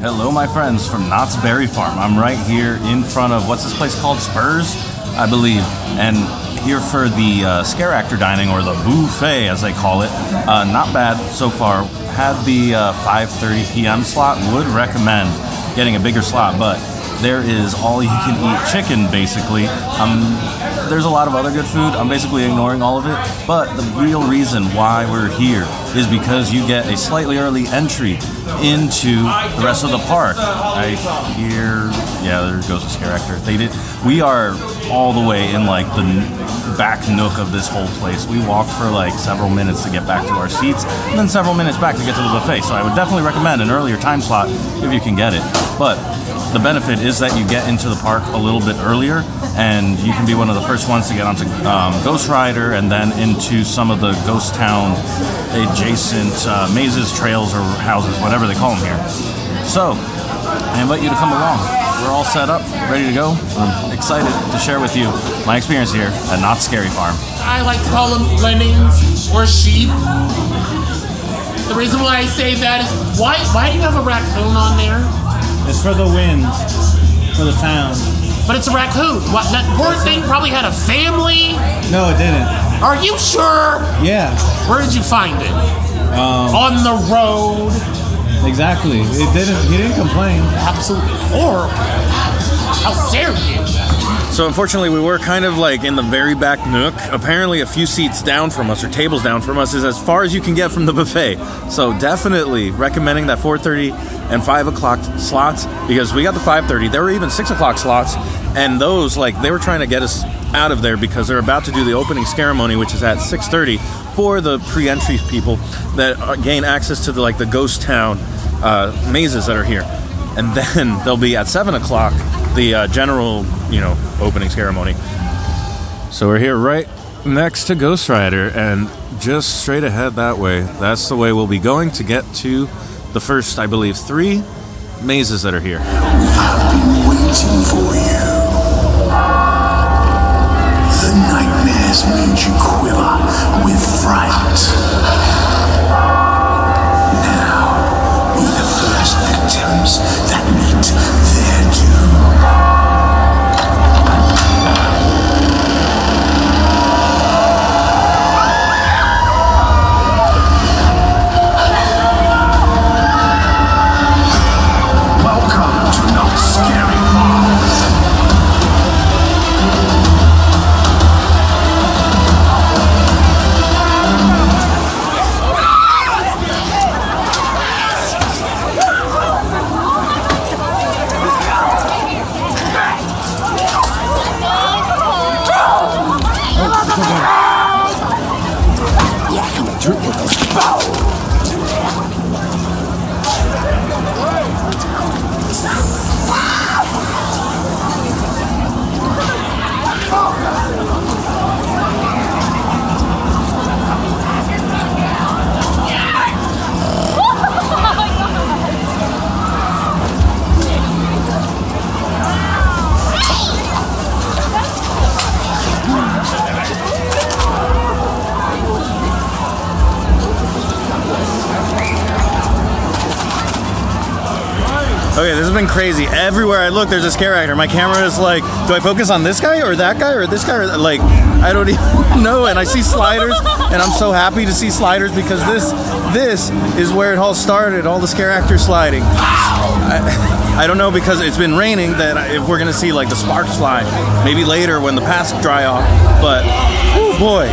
Hello, my friends from Knott's Berry Farm. I'm right here in front of, what's this place called? Spurs, I believe. And here for the scare actor dining, or the boo-fet as they call it. Not bad so far. Had the 5:30 p.m. slot. Would recommend getting a bigger slot, but there is all you can eat chicken, basically. There's a lot of other good food. I'm basically ignoring all of it, but the real reason why we're here is because you get a slightly early entry into the rest of the park. I hear, yeah, there goes the scare actor. We are all the way in like the back nook of this whole place. We walked for like several minutes to get back to our seats, and then several minutes back to get to the buffet. So I would definitely recommend an earlier time slot if you can get it. But the benefit is that you get into the park a little bit earlier, and you can be one of the first ones to get onto Ghost Rider, and then into some of the Ghost Town adjacent mazes, trails, or houses, whatever they call them here. So I invite you to come along. We're all set up, ready to go. I'm excited to share with you my experience here at Knott's Scary Farm. I like to call them lemmings or sheep. The reason why I say that is, why do you have a raccoon on there? It's for the wind, for the sound. But it's a raccoon. What, that poor thing probably had a family? No, it didn't. Are you sure? Yeah. Where did you find it? On the road. Exactly. He didn't complain. Absolutely horrible. How dare you? So unfortunately, we were kind of like in the very back nook. Apparently a few seats down from us, or tables down from us, is as far as you can get from the buffet. So definitely recommending that 4:30 and 5 o'clock slots, because we got the 5:30. There were even 6 o'clock slots, and those, like, they were trying to get us out of there because they're about to do the opening ceremony, which is at 6:30 for the pre-entry people that gain access to the Ghost Town mazes that are here. And then they'll be at 7 o'clock, the general, opening ceremony. So we're here right next to Ghost Rider, and just straight ahead that way, that's the way we'll be going to get to the first, I believe, 3 mazes that are here. I've been waiting for you. The nightmares made you quiver with fright. Now, be the first victims that meet their doom. Welcome to Knott's Scary Farm. Okay, this has been crazy. Everywhere I look, there's a scare actor. My camera is like, do I focus on this guy or that guy or this guy? Or, like, I don't even know. And I see sliders, and I'm so happy to see sliders because this is where it all started, all the scare actors sliding. I don't know, because it's been raining, that if we're going to see like the sparks fly, maybe later when the paths dry off. But, oh boy,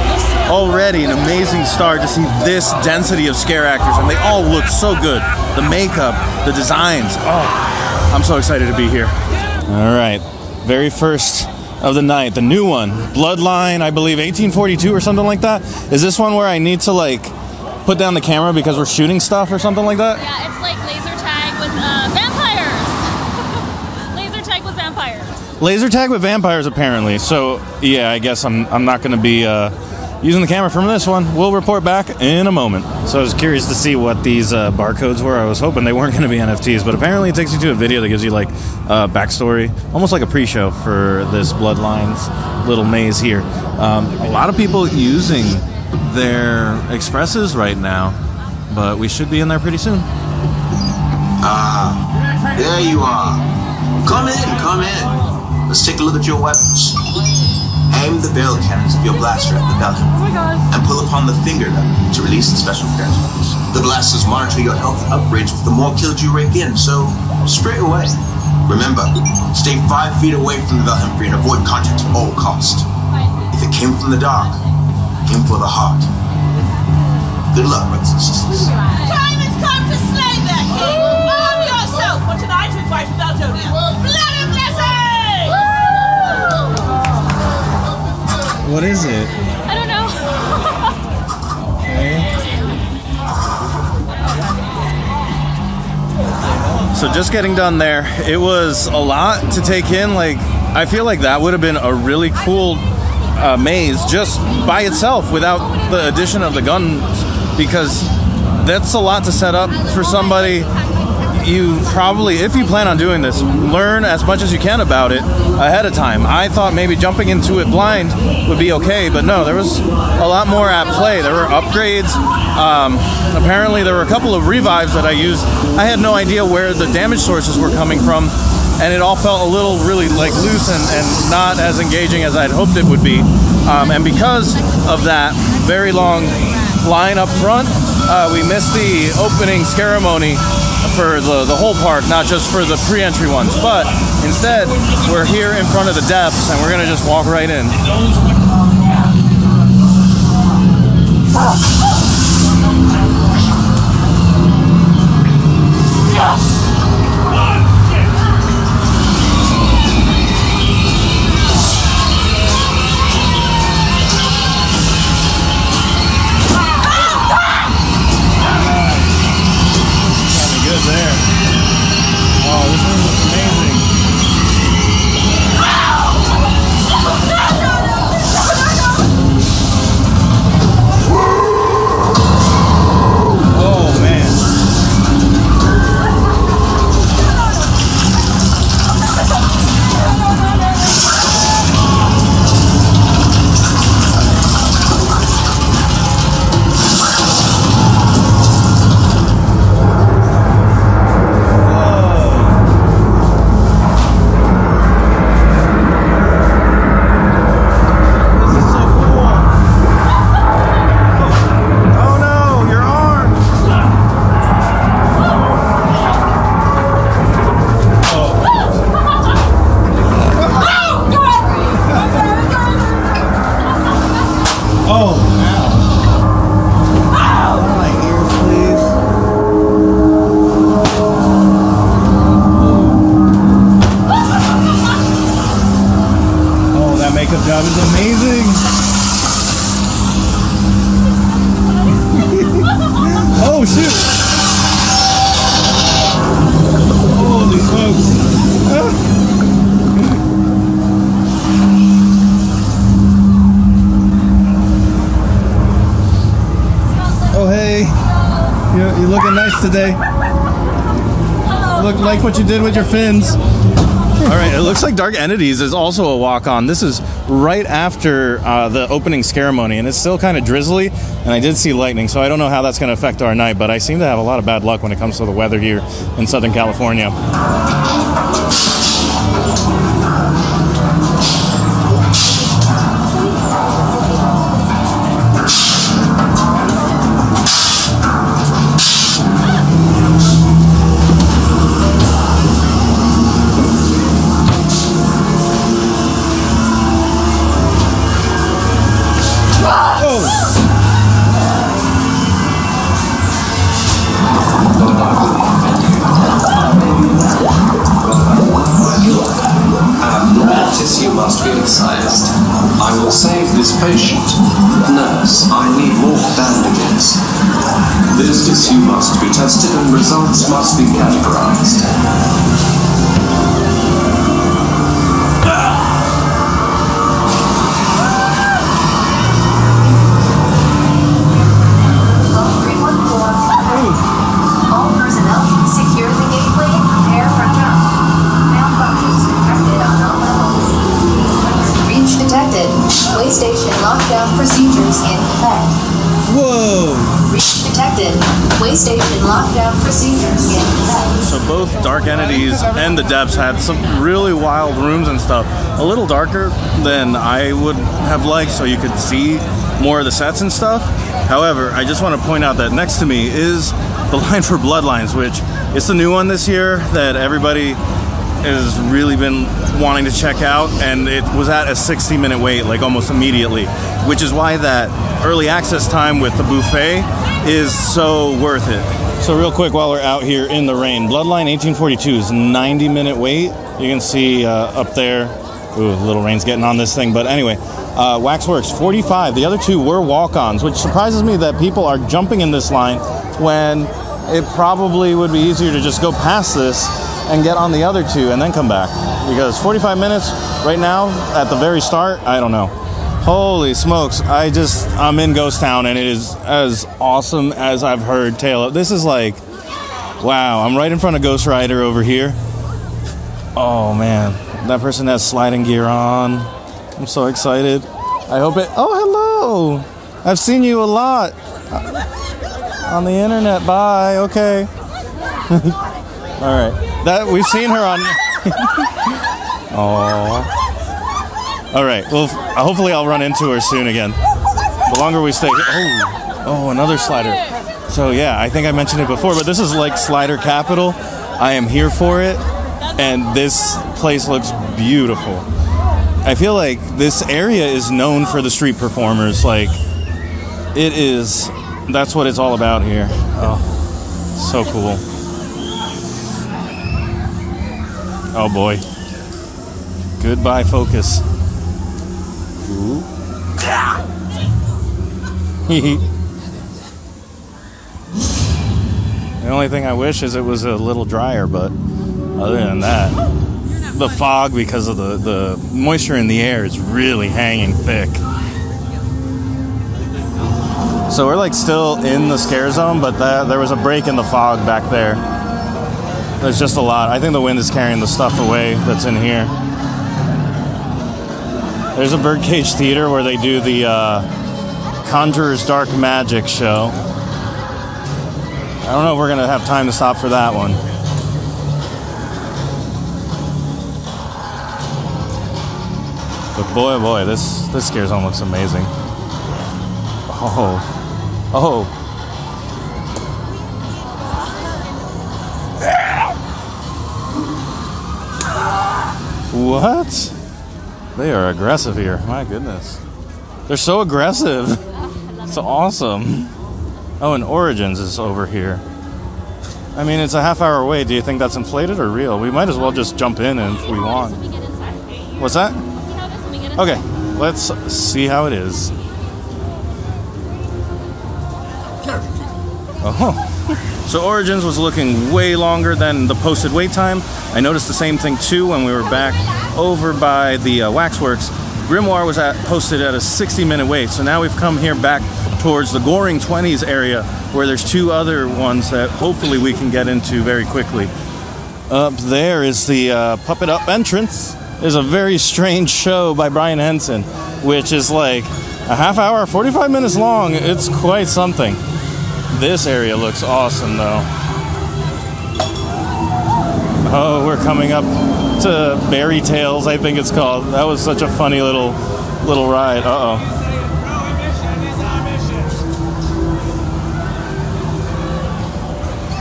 already an amazing start to see this density of scare actors, and they all look so good. The makeup, the designs, oh, I'm so excited to be here. All right, very first of the night, the new one, Bloodline, I believe 1842 or something like that. Is this one where I need to like put down the camera because we're shooting stuff or something like that? Yeah, it's like laser tag with vampires. Laser tag with vampires. Laser tag with vampires, apparently. So yeah, I guess I'm not going to be using the camera from this one. We'll report back in a moment. So I was curious to see what these barcodes were. I was hoping they weren't going to be NFTs, but apparently it takes you to a video that gives you like backstory, almost like a pre-show for this Bloodlines little maze here. A lot of people using their expresses right now, but we should be in there pretty soon. There you are. Come in, come in. Let's take a look at your weapons. Aim the barrel cannons of your blaster at the Belgian and pull upon the finger lever to release the special characteristics. The blasters monitor your health upgrades with the more kills you rake in, so spray away. Remember, stay 5 feet away from the Valhemfree and avoid contact at all costs. If it came from the dark, aim for the heart. Good luck, brothers and sisters. Time has come to slay that king! Arm yourself for tonight to fight with Beljonia! Blood and blessing! What is it? I don't know. So just getting done there, it was a lot to take in. Like, I feel like that would have been a really cool maze just by itself without the addition of the guns, because that's a lot to set up for somebody. You probably, if you plan on doing this, learn as much as you can about it ahead of time. I thought maybe jumping into it blind would be okay, but no, there was a lot more at play. There were upgrades. Apparently there were a couple of revives that I used. I had no idea where the damage sources were coming from, and it all felt a little really like loose and not as engaging as I'd hoped it would be. And because of that very long line up front, we missed the opening ceremony for the whole park, not just for the pre-entry ones. But instead, we're here in front of the depths, and we're gonna just walk right in. That was amazing. Oh shoot! Holy smokes! Oh hey, you're looking nice today. Look like what you did with your fins. All right, it looks like Dark Entities is also a walk-on. This is right after the opening ceremony, and it's still kind of drizzly, and I did see lightning, so I don't know how that's going to affect our night, but I seem to have a lot of bad luck when it comes to the weather here in Southern California. I will save this patient. Nurse, I need more bandages. This tissue must be tested and results must be categorized. All personnel, secure the gateway and prepare for jump. Malfunctions detected on all levels. Breach detected. Way station lockdown procedures in effect. Whoa! Breach detected. Way station lockdown procedures in effect. So both Dark Entities and the Depths had some really wild rooms and stuff. A little darker than I would have liked, so you could see more of the sets and stuff. However, I just want to point out that next to me is the line for Bloodlines, which is the new one this year that everybody has really been wanting to check out, and it was at a 60-minute wait, like almost immediately, which is why that early access time with the buffet is so worth it. So real quick, while we're out here in the rain, Bloodline 1842 is 90-minute wait. You can see up there, ooh, a little rain's getting on this thing, but anyway, Waxworks 45. The other two were walk-ons, which surprises me that people are jumping in this line when it probably would be easier to just go past this and get on the other two and then come back. Because 45 minutes right now at the very start, I don't know. Holy smokes, I'm in Ghost Town and it is as awesome as I've heard tale of. This is like, wow, I'm right in front of Ghost Rider over here. Oh man, that person has sliding gear on. I'm so excited. I hope it, oh hello! I've seen you a lot on the internet, bye, okay. Alright, that we've seen her on. Oh. All right. Well, hopefully I'll run into her soon again. The longer we stay. Oh, another slider. So yeah, I think I mentioned it before, but this is like slider capital. I am here for it, and this place looks beautiful. I feel like this area is known for the street performers. Like, it is. That's what it's all about here. Oh, so cool. Oh boy. Goodbye, focus. Ooh. The only thing I wish is it was a little drier, but other than that, the fog, because of the moisture in the air, is really hanging thick. So we're like still in the scare zone, but there was a break in the fog back there. There's just a lot. I think the wind is carrying the stuff away that's in here. There's a Birdcage Theater where they do the Conjurer's Dark Magic show. I don't know if we're going to have time to stop for that one. But boy, oh boy, this scare zone looks amazing. Oh. What? They are aggressive here. My goodness. They're so aggressive. It's awesome. Oh, and Origins is over here. I mean, it's a half-hour wait. Do you think that's inflated or real? We might as well just jump in if we want. What's that? Okay, let's see how it is. Oh. So Origins was looking way longer than the posted wait time. I noticed the same thing too when we were back over by the Waxworks. Grimoire was posted at a 60-minute wait, so now we've come here back towards the Goring 20s area where there's two other ones that hopefully we can get into very quickly. Up there is the Puppet Up entrance. There's a very strange show by Brian Henson, which is like a half hour, 45 minutes long. It's quite something. This area looks awesome though. Oh, we're coming up to Berry Tales, I think it's called. That was such a funny little ride. Uh-oh.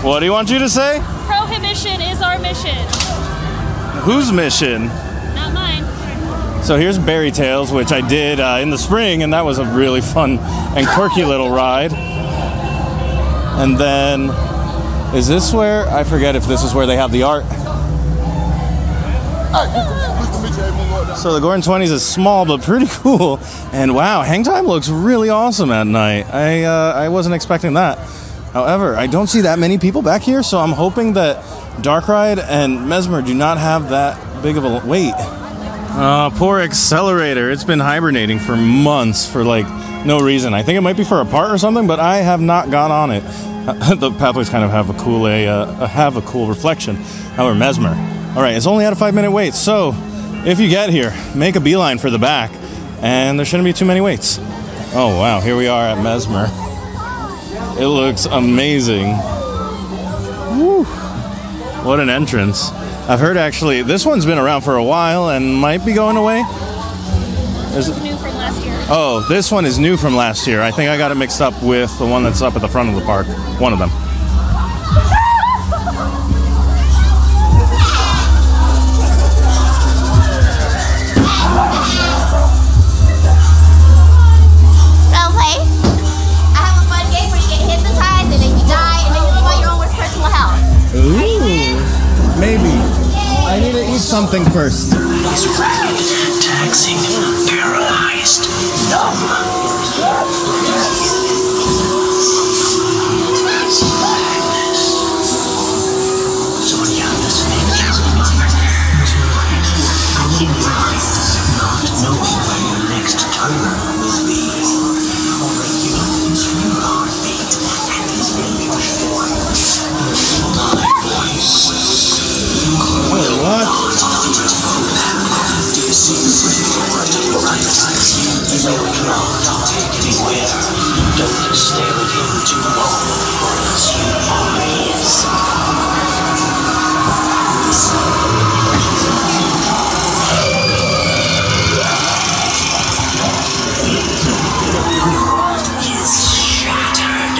What do you want you to say? Prohibition is our mission. Whose mission? Not mine. So here's Berry Tales, which I did in the spring, and that was a really fun and quirky little ride. And then, is this where, I forget if this is where they have the art. So the Goring 20s is small but pretty cool, and wow, hang time looks really awesome at night. I wasn't expecting that. However, I don't see that many people back here, so I'm hoping that Dark Ride and Mesmer do not have that big of a wait. Poor Accelerator. It's been hibernating for months for like no reason. I think it might be for a part or something, but I have not got on it. The pathways kind of have a cool reflection. However, Mesmer. All right, it's only at a 5-minute wait, so if you get here, make a beeline for the back, and there shouldn't be too many waits. Oh wow, here we are at Mesmer. It looks amazing. Woo. What an entrance. I've heard actually, this one's been around for a while and might be going away. This is new from last year. Oh, this one is new from last year. I think I got it mixed up with the one that's up at the front of the park. One of them. Roleplay. I have a fun game where you get hypnotized and then you die and then you find your own with personal health. Ooh, maybe. I need to eat something first. It's rapid, taxing, paralyzed, numb. Sonia, listening carefully. Not knowing where your next turn will be. Your heartbeat and his image form. My voice. Oh, what? Do you see the signal right? You know not take anywhere. Don't stay with him too long, or else you are his. Is shattered.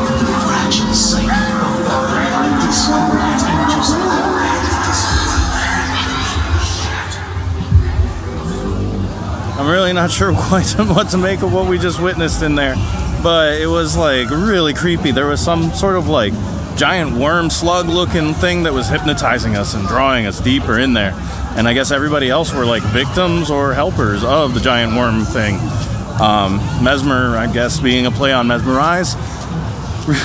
The fragile psyche bombarded by discordant images of I'm really not sure quite what to make of what we just witnessed in there, but it was like really creepy. There was some sort of like giant worm slug looking thing that was hypnotizing us and drawing us deeper in there. And I guess everybody else were like victims or helpers of the giant worm thing. Mesmer, I guess, being a play on mesmerize.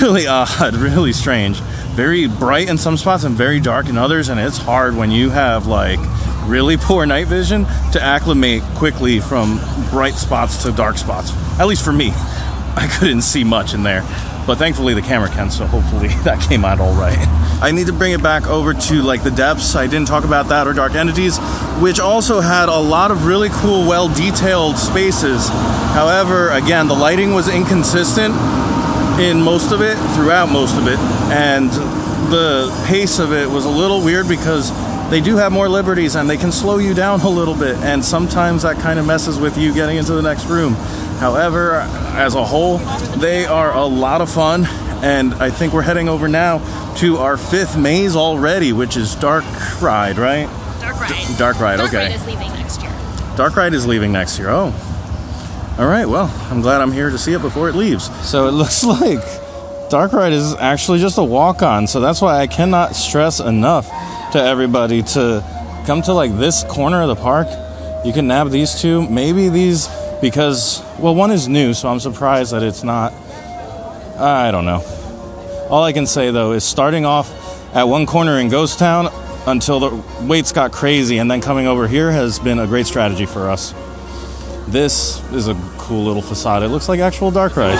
Really odd, really strange. Very bright in some spots and very dark in others, and it's hard when you have like really poor night vision to acclimate quickly from bright spots to dark spots. At least for me. I couldn't see much in there. But thankfully the camera can, so hopefully that came out all right. I need to bring it back over to like the depths. I didn't talk about that, or dark entities, which also had a lot of really cool, well-detailed spaces. However, again, the lighting was inconsistent in most of it, throughout most of it, and the pace of it was a little weird because they do have more liberties and they can slow you down a little bit, and sometimes that kind of messes with you getting into the next room. However, as a whole, they are a lot of fun, and I think we're heading over now to our 5th maze already, which is Dark Ride, right? Dark Ride. Dark Ride, Dark okay. Ride is leaving next year. Dark Ride is leaving next year, oh. All right, well, I'm glad I'm here to see it before it leaves. So it looks like Dark Ride is actually just a walk-on, so that's why I cannot stress enough to everybody to come to like this corner of the park. You can nab these two, maybe these, because, well, one is new, so I'm surprised that it's not, I don't know. All I can say, though, is starting off at one corner in Ghost Town until the waits got crazy, and then coming over here has been a great strategy for us. This is a cool little facade. It looks like actual Dark Ride.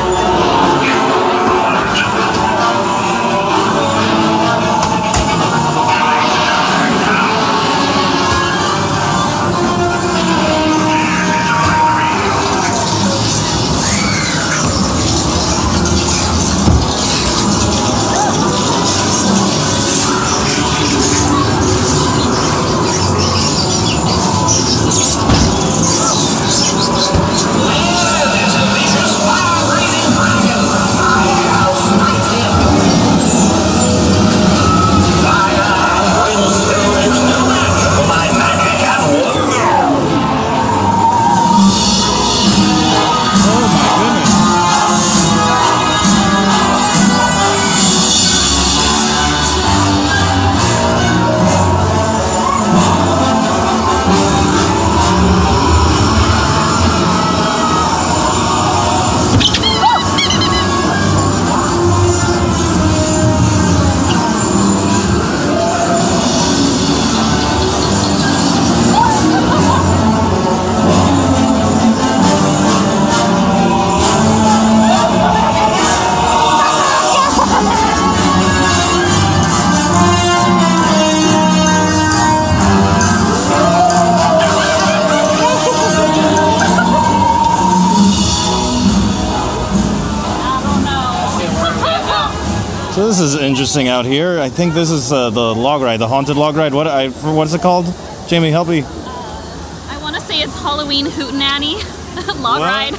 interesting out here. I think this is the log ride, the haunted log ride. What is it called? Jamie, help me. I want to say it's Halloween Hootenanny log ride.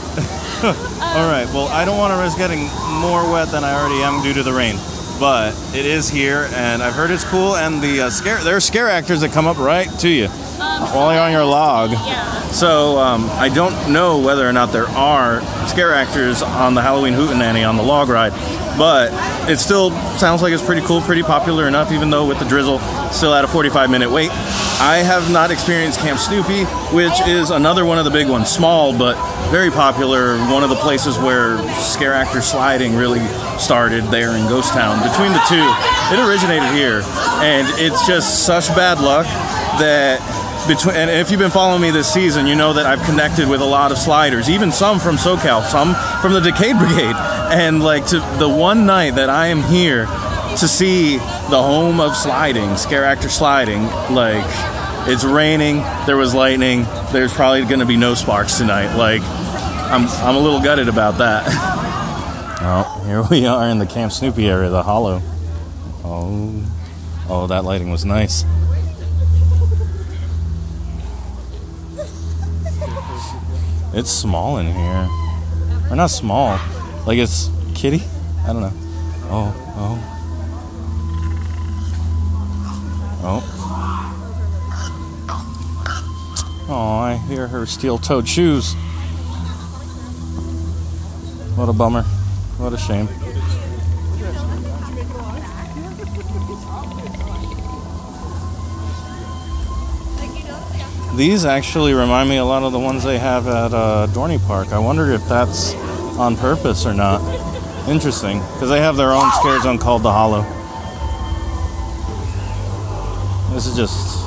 All right. Well, I don't want to risk getting more wet than I already am due to the rain, but it is here, and I've heard it's cool. And there are scare actors that come up right to you while you're on your log. Yeah. So I don't know whether or not there are scare actors on the Halloween Hootenanny on the log ride, but it still sounds like it's pretty cool, pretty popular enough, even though with the drizzle, still at a 45-minute wait. I have not experienced Camp Snoopy, which is another one of the big ones. Small, but very popular. One of the places where scare actor sliding really started there in Ghost Town. Between the two, it originated here, and it's just such bad luck that and if you've been following me this season, you know that I've connected with a lot of sliders, even some from SoCal, some from the Decade Brigade. And like to the one night that I am here to see the home of sliding, scare actor sliding, like it's raining, there was lightning, there's probably going to be no sparks tonight. Like I'm a little gutted about that. Oh, here we are in the Camp Snoopy area, the Hollow. Oh, that lighting was nice. It's small in here. Or not small. Like it's kitty? I don't know. Oh. Oh, I hear her steel-toed shoes. What a bummer. What a shame. These actually remind me a lot of the ones they have at Dorney Park. I wonder if that's on purpose or not. Interesting, because they have their own scare zone called the Hollow. This is just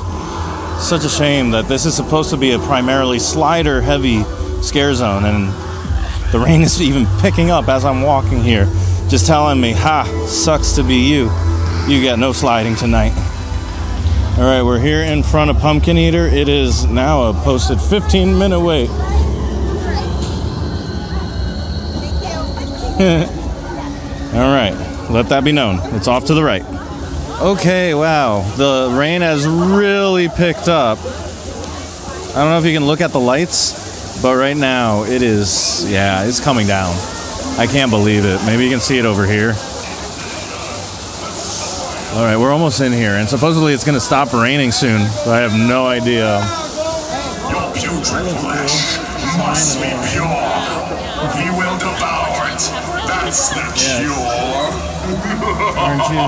such a shame that this is supposed to be a primarily slider-heavy scare zone, and the rain is even picking up as I'm walking here, just telling me, sucks to be you. You got no sliding tonight. All right, we're here in front of Pumpkin Eater. It is now a posted 15-minute wait. All right, let that be known. It's off to the right. Okay, wow. The rain has really picked up. I don't know if you can look at the lights, but right now it is, it's coming down. I can't believe it. Maybe you can see it over here. All right, we're almost in here, and supposedly it's going to stop raining soon, but I have no idea. Your putrid flesh must be pure. He will devour it. That's the cure. Aren't you?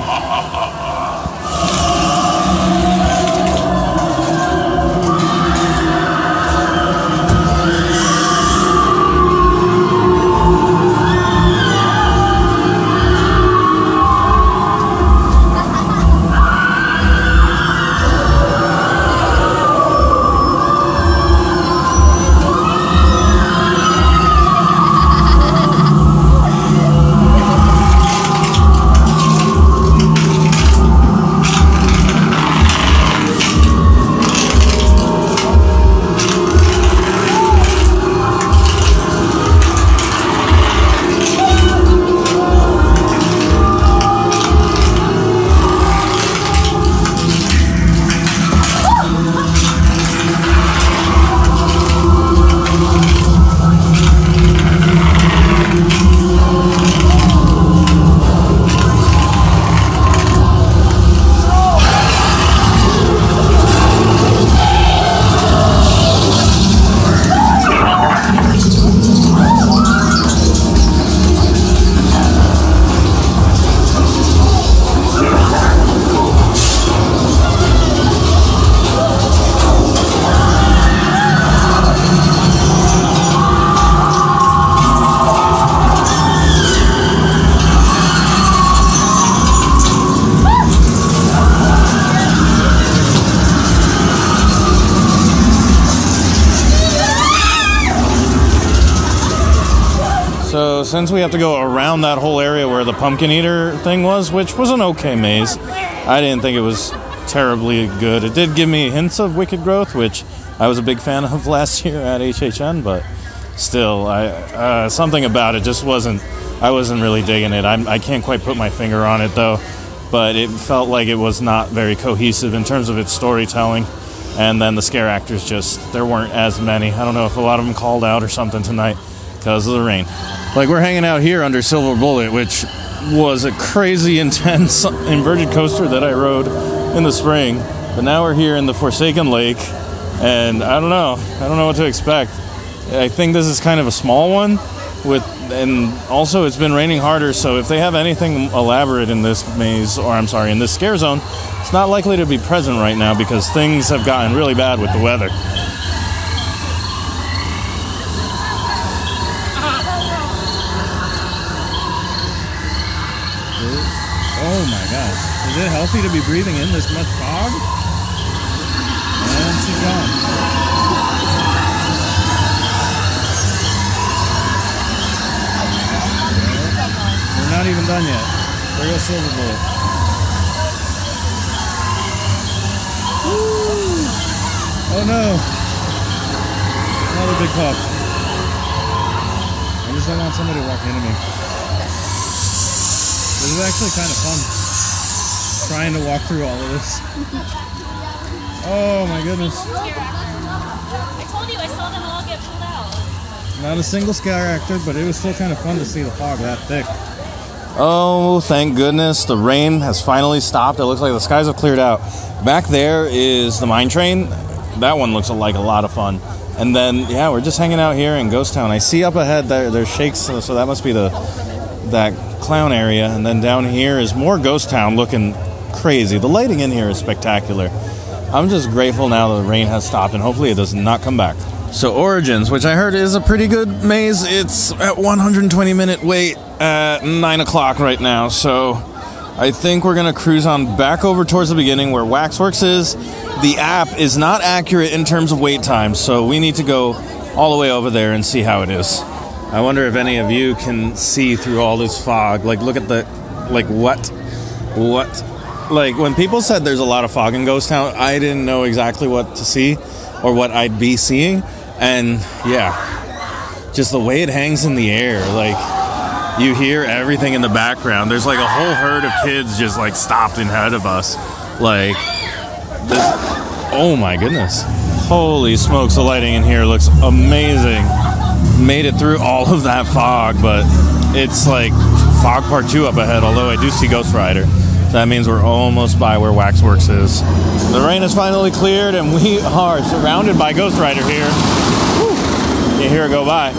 So since we have to go around that whole area where the Pumpkin Eater thing was, which was an okay maze, I didn't think it was terribly good. It did give me hints of Wicked Growth, which I was a big fan of last year at HHN, but still, something about it just wasn't, I wasn't really digging it. I can't quite put my finger on it though. but it felt like it was not very cohesive in terms of its storytelling. And then the scare actors there weren't as many. I don't know if a lot of them called out or something tonight because of the rain. Like, we're hanging out here under Silver Bullet, which was a crazy intense inverted coaster that I rode in the spring. But now we're here in the Forsaken Lake, and I don't know what to expect. I think this is kind of a small one, and also it's been raining harder, so if they have anything elaborate in this maze, or I'm sorry, in this scare zone, it's not likely to be present right now because things have gotten really bad with the weather. Oh my gosh. Is it healthy to be breathing in this much fog? And she's gone. We're not even done yet. There goes Silver Bullet. Woo! Oh no! Another big puff. I just don't want somebody to walk into me. This is actually kind of fun, trying to walk through all of this. Oh my goodness. I told you I saw them all get pulled out. Not a single scare actor, but it was still kind of fun to see the fog that thick. Oh, thank goodness. The rain has finally stopped. It looks like the skies have cleared out. Back there is the mine train. That one looks like a lot of fun. And then, yeah, we're just hanging out here in Ghost Town. I see up ahead there's shakes, so that must be that clown area. And then down here is more Ghost Town looking crazy. The lighting in here is spectacular. I'm just grateful now the rain has stopped, and hopefully it does not come back. So Origins, which I heard is a pretty good maze, it's at 120-minute wait at 9 o'clock right now. So I think we're going to cruise on back over towards the beginning where Waxworks is. The app is not accurate in terms of wait time, so we need to go all the way over there and see how it is. I wonder if any of you can see through all this fog. Like, look at the, like, what? Like, when people said there's a lot of fog in Ghost Town, I didn't know exactly what to see or what I'd be seeing. And, yeah, just the way it hangs in the air, like, you hear everything in the background. There's, like, a whole herd of kids just, like, stopped in ahead of us. Like, this, oh, my goodness. Holy smokes, the lighting in here looks amazing. Made it through all of that fog, but it's, like, Fog Part 2 up ahead, although I do see Ghost Rider. That means we're almost by where Waxworks is. The rain is finally cleared, and we are surrounded by Ghost Rider here. Woo. You hear it go by.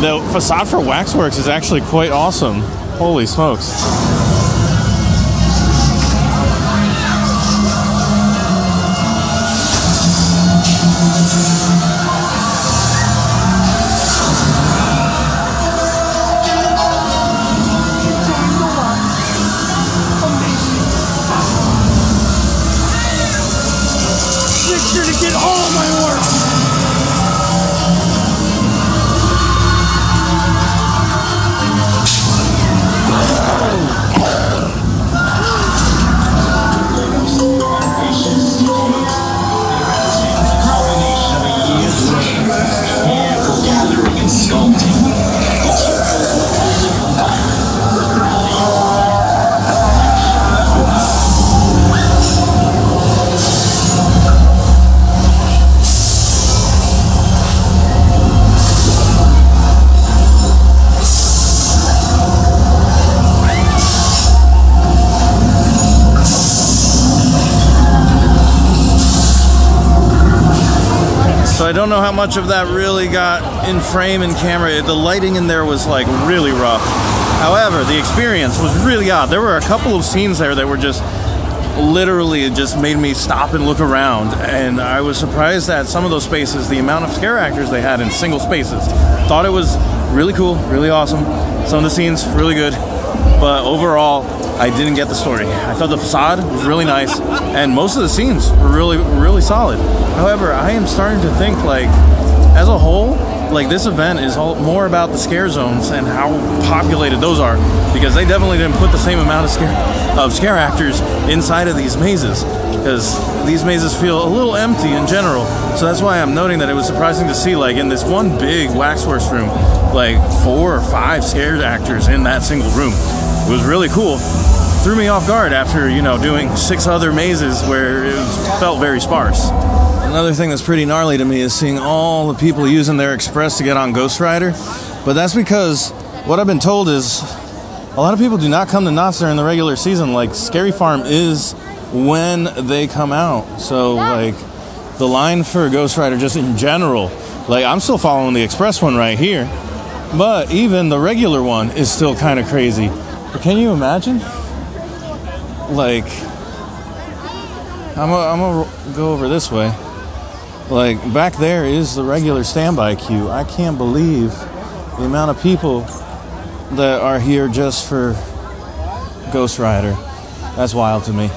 The facade for Waxworks is actually quite awesome. Holy smokes. I don't know how much of that really got in frame and camera. The lighting in there was like really rough. However, the experience was really odd. There were a couple of scenes there that were just literally just made me stop and look around. And I was surprised at some of those spaces, the amount of scare actors they had in single spaces. Thought it was really cool, really awesome. Some of the scenes really good. But overall, I didn't get the story. I thought the facade was really nice, and most of the scenes were really, really solid. However, I am starting to think, like, as a whole, like, this event is all more about the scare zones and how populated those are, because they definitely didn't put the same amount of scare actors inside of these mazes, because these mazes feel a little empty in general. So that's why I'm noting that it was surprising to see, like, in this one big Waxworks room, like 4 or 5 scare actors in that single room. It was really cool. threw me off guard after, you know, doing 6 other mazes where it felt very sparse. Another thing that's pretty gnarly to me is seeing all the people using their express to get on Ghost Rider. But that's because what I've been told is a lot of people do not come to Knott's during the regular season. Like, Scary Farm is when they come out. So, like, the line for Ghost Rider just in general, like, I'm still following the express one right here. But even the regular one is still kind of crazy. But can you imagine? Like, I'm gonna go over this way. Like, back there is the regular standby queue. I can't believe the amount of people that are here just for Ghost Rider. That's wild to me.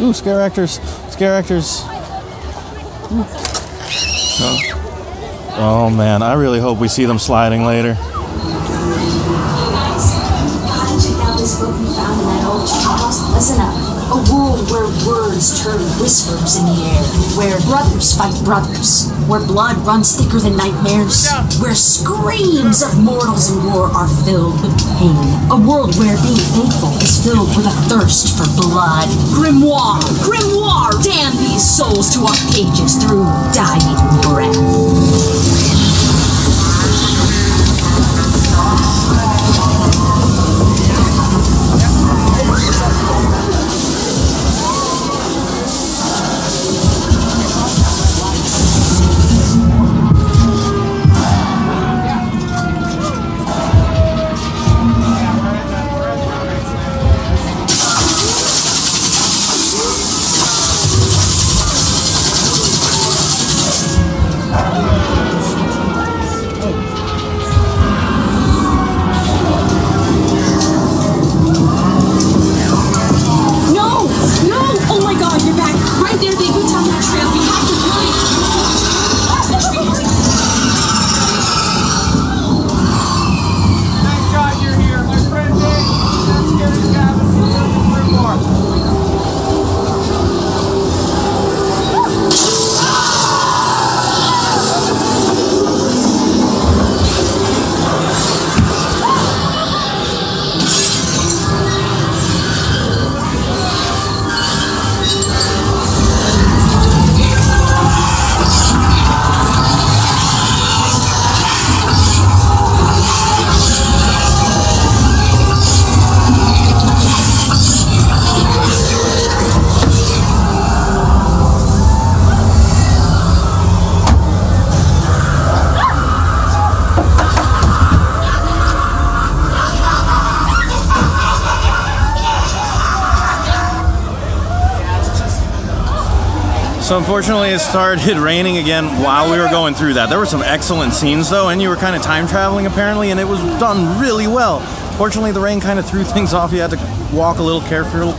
Ooh, scare actors. Scare actors. Oh man, I really hope we see them sliding later. Gotta check out this book we found in that old house. Listen up. A world where words turn whispers in the air, where brothers fight brothers, where blood runs thicker than nightmares, where screams of mortals in war are filled with pain. A world where being faithful is filled with a thirst for blood. Grimoire! Grimoire! Damn these souls to our pages through dying breath. So unfortunately it started raining again while we were going through that. There were some excellent scenes though, and you were kind of time traveling apparently, and it was done really well. Fortunately the rain kind of threw things off. You had to walk a little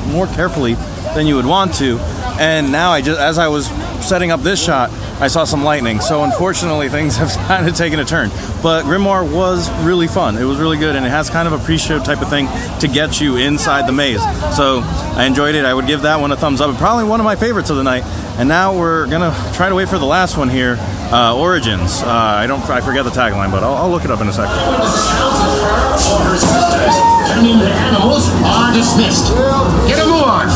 more carefully than you would want to. And now as I was setting up this shot, I saw some lightning. So unfortunately things have kind of taken a turn. But Grimoire was really fun. It was really good, and it has kind of a pre-show type of thing to get you inside the maze. So I enjoyed it. I would give that one a thumbs up. Probably one of my favorites of the night. And now we're gonna try to wait for the last one here, Origins. I forget the tagline, but I'll look it up in a second. Turning the animals are dismissed. Get a move on.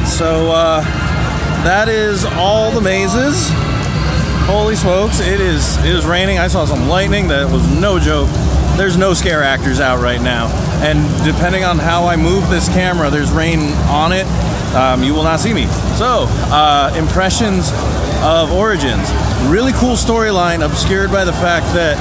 So that is all the mazes. Holy smokes, it is raining. I saw some lightning that was no joke. there's no scare actors out right now. And depending on how I move this camera, there's rain on it, you will not see me. So, impressions of Origins. Really cool storyline, obscured by the fact that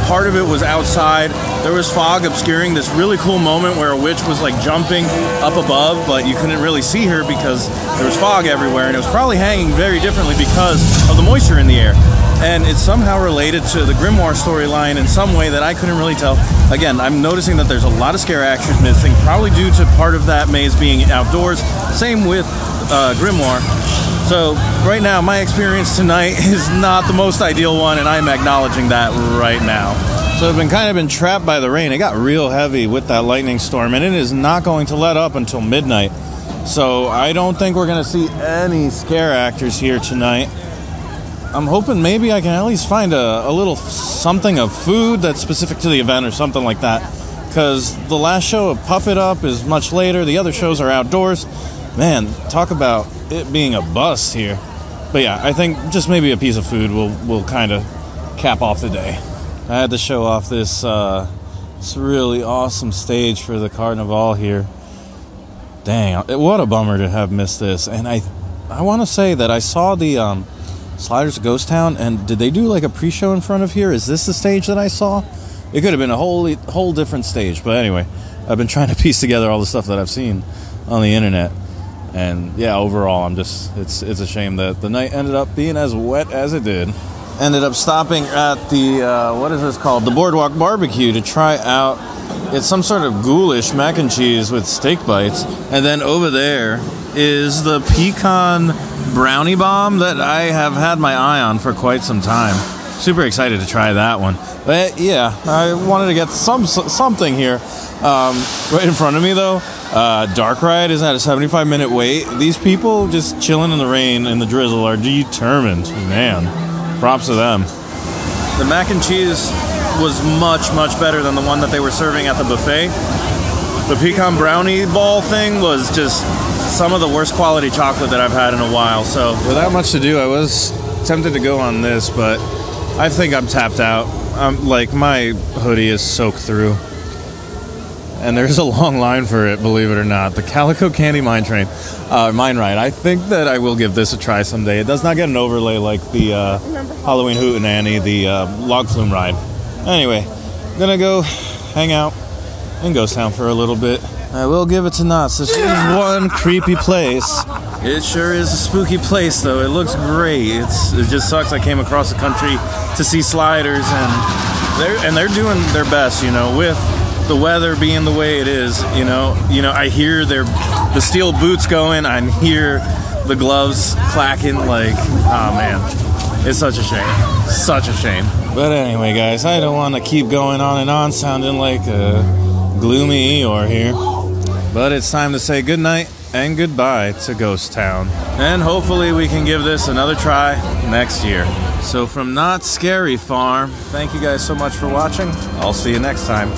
part of it was outside. There was fog obscuring this really cool moment where a witch was like jumping up above, but you couldn't really see her because there was fog everywhere, and it was probably hanging very differently because of the moisture in the air. And it's somehow related to the Grimoire storyline in some way that I couldn't really tell. Again, I'm noticing that there's a lot of scare actors missing, probably due to part of that maze being outdoors. Same with Grimoire. So right now, my experience tonight is not the most ideal one, and I'm acknowledging that right now. So I've kind of been trapped by the rain. It got real heavy with that lightning storm, and it is not going to let up until midnight. So I don't think we're going to see any scare actors here tonight. I'm hoping maybe I can at least find a little something of food that's specific to the event or something like that. Because the last show of Puppet Up is much later. The other shows are outdoors. Man, talk about it being a bust here. But yeah, I think just maybe a piece of food will kind of cap off the day. I had to show off this really awesome stage for the Carnival here. Dang, what a bummer to have missed this. And I want to say that I saw the Sliders Ghost Town, and did they do like a pre-show in front of here? Is this the stage that I saw? It could have been a whole different stage. But anyway, I've been trying to piece together all the stuff that I've seen on the internet. And yeah, overall, it's a shame that the night ended up being as wet as it did. Ended up stopping at the, what is this called? The Boardwalk Barbecue to try out, it's some sort of ghoulish mac and cheese with steak bites. And then over there is the pecan brownie bomb that I have had my eye on for quite some time. Super excited to try that one. But yeah, I wanted to get something here. Right in front of me though, Dark Ride is at a 75-minute wait. These people just chilling in the rain and the drizzle are determined. Man, props to them. The mac and cheese was much better than the one that they were serving at the buffet. The pecan brownie ball thing was just some of the worst quality chocolate that I've had in a while. So without much to do, I was tempted to go on this, but I think I'm tapped out. Like, my hoodie is soaked through. And there's a long line for it, believe it or not. The Calico Candy Mine Ride. I think that I will give this a try someday. It does not get an overlay like the Halloween Hootenanny, the Log Flume Ride. Anyway, I'm gonna go hang out in Ghost Town for a little bit. I will give it to Knott. This is one creepy place. It sure is a spooky place, though. It looks great. It just sucks I came across the country to see sliders, and they're doing their best, you know, with the weather being the way it is. You know, I hear the steel boots going. I hear the gloves clacking. Like, oh man, it's such a shame. Such a shame. But anyway, guys, I don't want to keep going on and on, sounding like a gloomy Eeyore here. But it's time to say goodnight and goodbye to Ghost Town. And hopefully we can give this another try next year. So from Knott's Scary Farm, thank you guys so much for watching. I'll see you next time.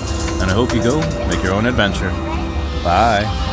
And I hope you go make your own adventure. Bye.